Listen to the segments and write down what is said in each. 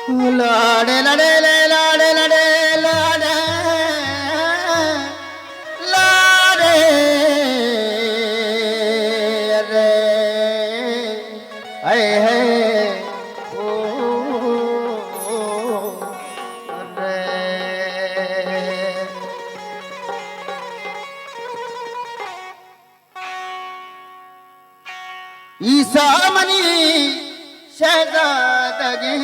लाडे लाडे ले लाडे लाडे लाडे लाडे रे आए है ओ रे ईसा मनी शहजादगे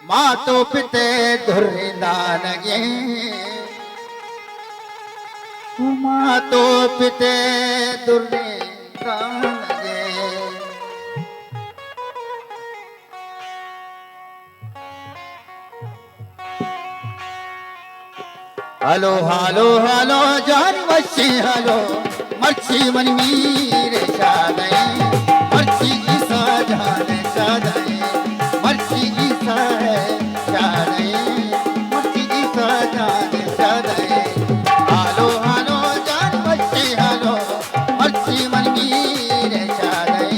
मातो पिते धुर्दानगे मातो पिते धुर्दानगे हलो हलो हलो जान मच्छी हलो मच्छी मन मीरे शादे मच्छी ईसा जान शादे मच्छी ईसा है शादे मच्छी ईसा जान शादे हलो हलो जान मच्छी हलो मच्छी मन मीरे शादे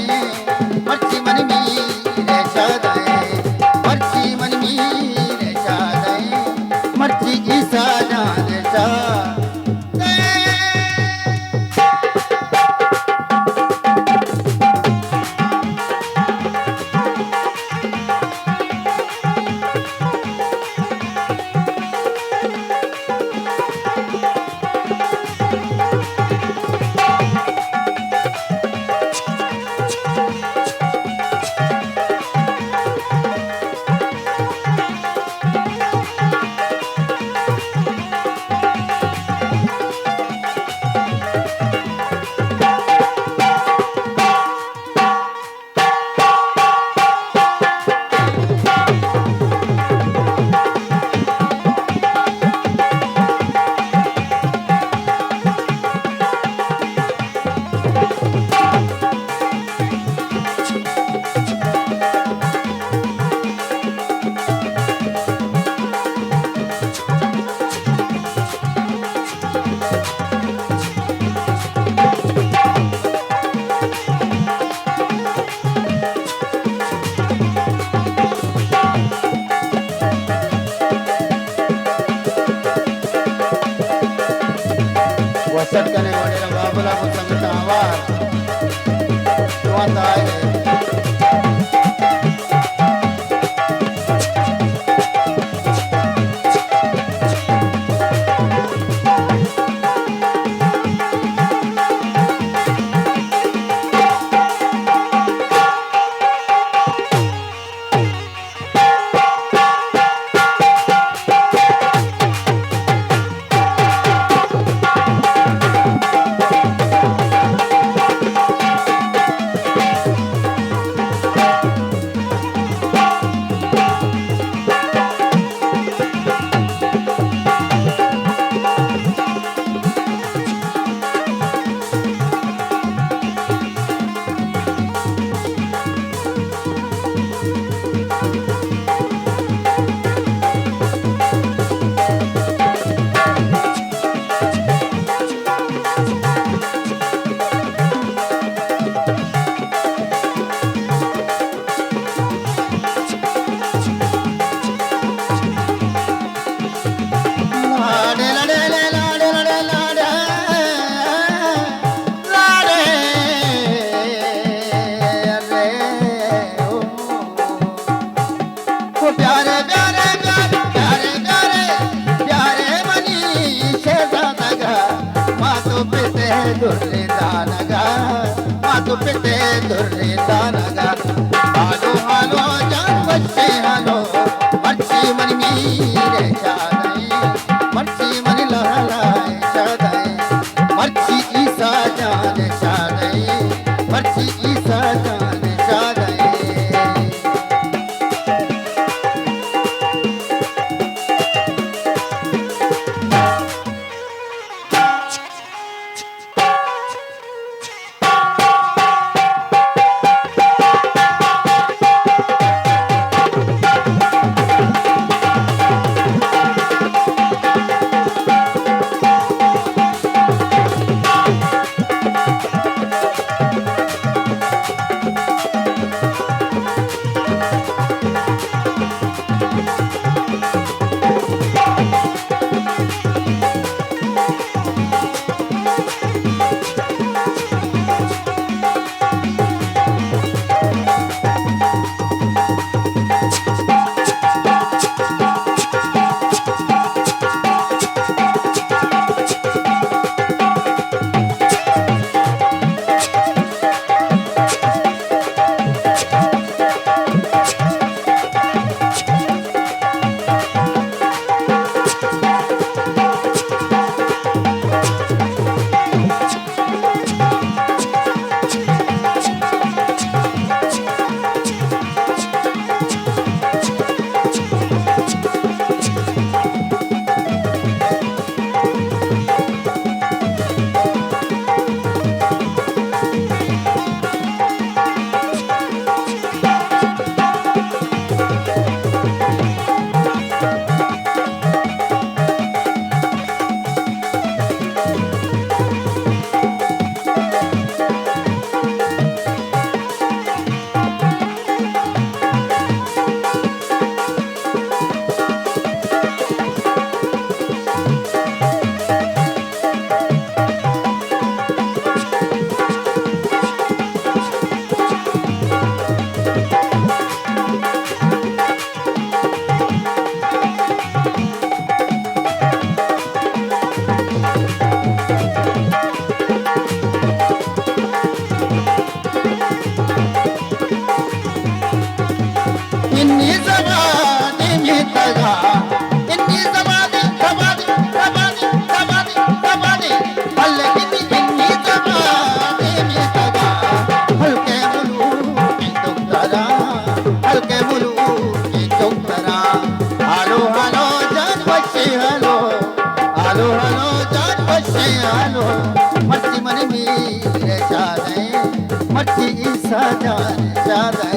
मच्छी मन मीरे शादे मच्छी मन मीरे शादे मच्छी ईसा जान शादे वसत करने वाले बाबला को संगता आवाज तो आता है प्यारे प्यारे प्यारे प्यारे प्यारे प्यारे मनी शेजानगा मातो पिते दुर्दानगा मातो पिते दुर्दानगा हालो हालो जान बच्चे हालो मच्छी मन मीरे शादे मच्छी मन लहलाए शादे मच्छी ईसा जान शादे मच्छी ईसा जान शादे इन्नी जबानी में तगा इन्नी जबानी जबानी जबानी जबानी जबानी लेकिन इन्नी जबानी में तगा हल्के मुलू की दुखतरा हल्के मुलू की दुखतरा हालो हालो जान बच्चे हालो हालो हालो जान बच्चे हालो मर्जी मन मेरे जाने मर्जी ईसा जान जाने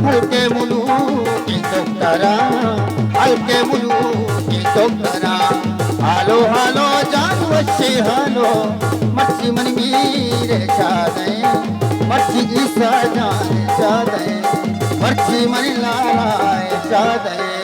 हल्के मुलू की दुखतरा हल्के मुलू की दुखतरा हालो हालो जान बच्चे हालो मर्जी मन मेरे जाने मर्जी ईसा जान जाने मर्जी मन लाए जाने